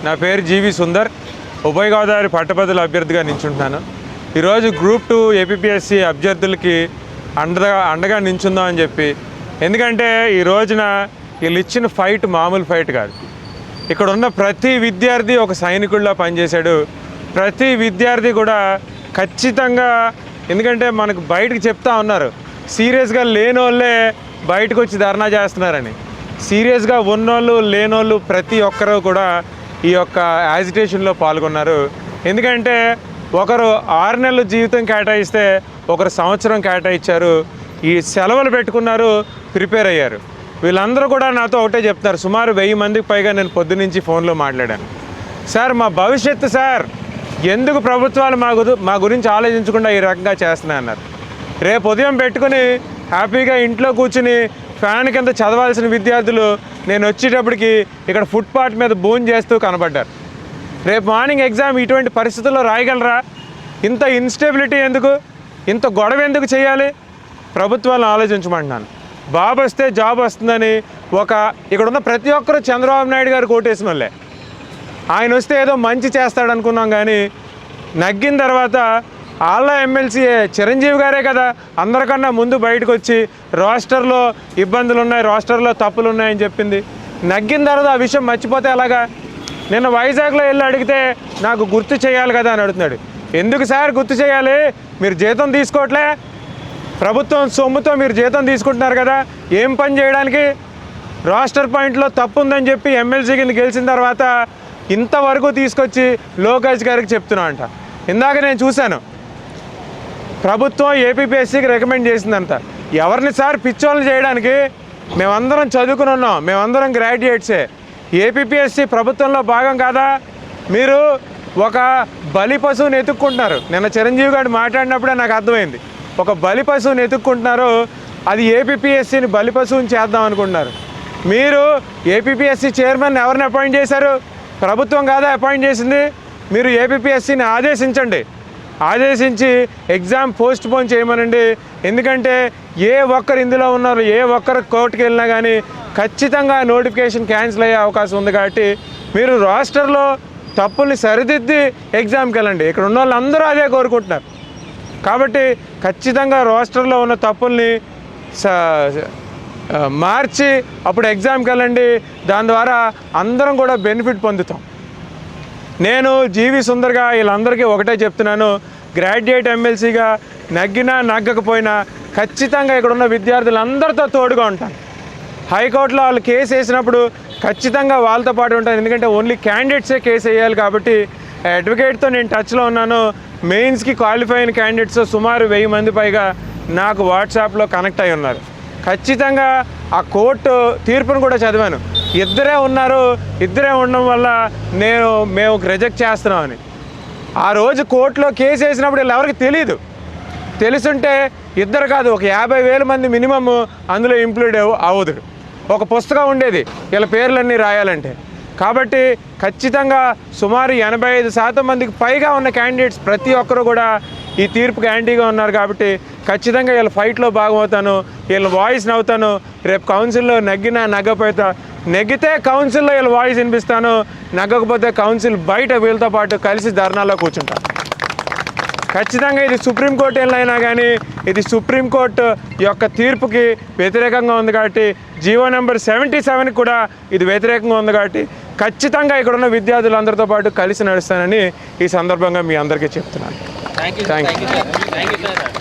నా పేరు జీవి సుందర్, ఉభయ గోదావరి పట్టభద్రుల అభ్యర్థిగా నించుంటున్నాను. ఈరోజు గ్రూప్ 2 ఏపీపీఎస్సీ అభ్యర్థులకి అండగా నించుందామని చెప్పి. ఎందుకంటే ఈ రోజున వీళ్ళు ఇచ్చిన ఫైట్ మామూలు ఫైట్ కాదు. ఇక్కడ ఉన్న ప్రతి విద్యార్థి ఒక సైనికుడిలా పనిచేశాడు. ప్రతి విద్యార్థి కూడా ఖచ్చితంగా, ఎందుకంటే మనకు బయటకు చెప్తా ఉన్నారు సీరియస్గా లేనోళ్ళే బయటకు వచ్చి ధర్నా చేస్తున్నారని. సీరియస్గా ఉన్నోళ్ళు లేనోళ్ళు ప్రతి ఒక్కరూ కూడా ఈ యొక్క యాజిటేషన్లో పాల్గొన్నారు. ఎందుకంటే ఒకరు 6 నెలలు జీవితం కేటాయిస్తే ఒకరు సంవత్సరం కేటాయించారు. ఈ సెలవులు పెట్టుకున్నారు, ప్రిపేర్ అయ్యారు. వీళ్ళందరూ కూడా నాతో ఒకటే చెప్తున్నారు. సుమారు 1000 మందికి పైగా నేను పొద్దునుంచి ఫోన్లో మాట్లాడాను. సార్ మా భవిష్యత్తు సార్, ఎందుకు ప్రభుత్వాలు మా గురించి ఆలోచించకుండా ఈ రకంగా చేస్తున్నాయన్నారు. రేపు ఉదయం పెట్టుకుని హ్యాపీగా ఇంట్లో కూర్చుని ఫ్యాన్ కింద చదవాల్సిన విద్యార్థులు నేను వచ్చేటప్పటికి ఇక్కడ ఫుట్పాత్ మీద భోజనం చేస్తూ కనబడ్డారు. రేపు మార్నింగ్ ఎగ్జామ్ ఇటువంటి పరిస్థితుల్లో రాయగలరా? ఇంత ఇన్స్టెబిలిటీ ఎందుకు? ఇంత గొడవ ఎందుకు చేయాలి? ప్రభుత్వాలను ఆలోచించమంటున్నాను. బాబు వస్తే జాబ్ వస్తుందని ఇక్కడ ఉన్న ప్రతి ఒక్కరూ చంద్రబాబు నాయుడు గారు కోటేసిన వాళ్ళే. ఆయన వస్తే ఏదో మంచి చేస్తాడనుకున్నాం, కానీ నగ్గిన తర్వాత వాళ్ళ ఎమ్మెల్సీ చిరంజీవి గారే కదా అందరికన్నా ముందు బయటకు వచ్చి రోస్టర్లో ఇబ్బందులు ఉన్నాయి, రోస్టర్లో తప్పులు ఉన్నాయని చెప్పింది. నగ్గిన తర్వాత ఆ విషయం మర్చిపోతే ఎలాగా? నిన్న వైజాగ్లో వెళ్ళి అడిగితే నాకు గుర్తు చేయాలి కదా అని అడుగుతున్నాడు. ఎందుకు సార్ గుర్తు చేయాలి? మీరు జీతం తీసుకోవట్లే, ప్రభుత్వం సొమ్ముతో మీరు జీతం తీసుకుంటున్నారు కదా, ఏం పని చేయడానికి? రోస్టర్ పాయింట్లో తప్పు ఉందని చెప్పి ఎమ్మెల్సీ కింద గెలిచిన తర్వాత ఇంతవరకు తీసుకొచ్చి లోకేష్ గారికి చెప్తున్నా అంట. ఇందాక నేను చూశాను, ప్రభుత్వం ఏపీపీఎస్సీకి రికమెండ్ చేసిందంట. ఎవరిని సార్ పిచ్చోళ్ళు చేయడానికి? మేమందరం చదువుకుని ఉన్నాం, మేమందరం గ్రాడ్యుయేట్సే. ఏపీపీఎస్సీ ప్రభుత్వంలో భాగం కాదా? మీరు ఒక బలి పశువుని ఎత్తుక్కుంటున్నారు. నిన్న చిరంజీవి గారు మాట్లాడినప్పుడే నాకు అర్థమైంది. ఒక బలి పశువుని ఎత్తుక్కుంటున్నారు, అది ఏపీపీఎస్సీని బలి పశువుని చేద్దాం అనుకుంటున్నారు. మీరు ఏపీపీఎస్సీ చైర్మన్ ఎవరిని అపాయింట్ చేశారు? ప్రభుత్వం కాదా అపాయింట్ చేసింది? మీరు ఏపీపీఎస్సీని ఆదేశించి ఎగ్జామ్ పోస్ట్ పోన్ చేయమనండి. ఎందుకంటే ఏ ఒక్కరు ఇందులో ఉన్నారు, ఏ ఒక్కరు కోర్టుకు వెళ్ళినా కానీ ఖచ్చితంగా నోటిఫికేషన్ క్యాన్సిల్ అయ్యే అవకాశం ఉంది. కాబట్టి మీరు రోస్టర్లో తప్పుల్ని సరిదిద్ది ఎగ్జామ్కి వెళ్ళండి. ఇక్కడ ఉన్న వాళ్ళందరూ అదే కోరుకుంటున్నారు. కాబట్టి ఖచ్చితంగా రోస్టర్లో ఉన్న తప్పుల్ని మార్చి అప్పుడు ఎగ్జామ్కి వెళ్ళండి. దాని ద్వారా అందరం కూడా బెనిఫిట్ పొందుతాం. నేను జీవి సుందర్గా వీళ్ళందరికీ ఒకటే చెప్తున్నాను, గ్రాడ్యుయేట్ ఎమ్మెల్సీగా నగ్గినా నగ్గకపోయినా ఖచ్చితంగా ఇక్కడ ఉన్న విద్యార్థులందరితో తోడుగా ఉంటాను. హైకోర్టులో వాళ్ళు కేసు వేసినప్పుడు ఖచ్చితంగా వాళ్ళతో పాటు ఉంటాను. ఎందుకంటే ఓన్లీ క్యాండిడేట్సే కేసు వేయాలి. కాబట్టి అడ్వకేట్తో నేను టచ్లో ఉన్నాను. మెయిన్స్కి క్వాలిఫై అయిన క్యాండిడేట్స్ సుమారు 1000 మంది పైగా నాకు వాట్సాప్లో కనెక్ట్ అయి ఉన్నారు. ఖచ్చితంగా ఆ కోర్టు తీర్పును కూడా చదివాను. ఇద్దరే ఉన్నారు, ఇద్దరే ఉండడం వల్ల మేము రిజెక్ట్ చేస్తున్నామని. ఆ రోజు కోర్టులో కేసు వేసినప్పుడు వీళ్ళు ఎవరికి తెలియదు. తెలుసుంటే ఇద్దరు కాదు, ఒక 50,000 మంది మినిమమ్ అందులో ఇంప్లూడ్ అవ్వదు. ఒక పుస్తకం ఉండేది వీళ్ళ పేర్లన్నీ రాయాలంటే. కాబట్టి ఖచ్చితంగా సుమారు 85% మందికి పైగా ఉన్న క్యాండిడేట్స్ ప్రతి ఒక్కరు కూడా ఈ తీర్పుకి యాంటీగా ఉన్నారు. కాబట్టి ఖచ్చితంగా వీళ్ళ ఫైట్లో భాగమవుతాను, వీళ్ళ వాయిస్ని అవుతాను. రేపు కౌన్సిల్లో నెగ్గితే కౌన్సిల్లో వీళ్ళ వాయిస్ వినిపిస్తాను, నగ్గకపోతే కౌన్సిల్ బయట వీళ్ళతో పాటు కలిసి ధర్నాలో కూర్చుంటాను. ఖచ్చితంగా ఇది సుప్రీంకోర్టు వెళ్ళైనా కానీ ఇది సుప్రీంకోర్టు యొక్క తీర్పుకి వ్యతిరేకంగా ఉంది. కాబట్టి జీవో నెంబర్ 77కి కూడా ఇది వ్యతిరేకంగా ఉంది. కాబట్టి ఖచ్చితంగా ఇక్కడ ఉన్న విద్యార్థులందరితో పాటు కలిసి నడుస్తానని ఈ సందర్భంగా మీ అందరికీ చెప్తున్నాను. Thank you.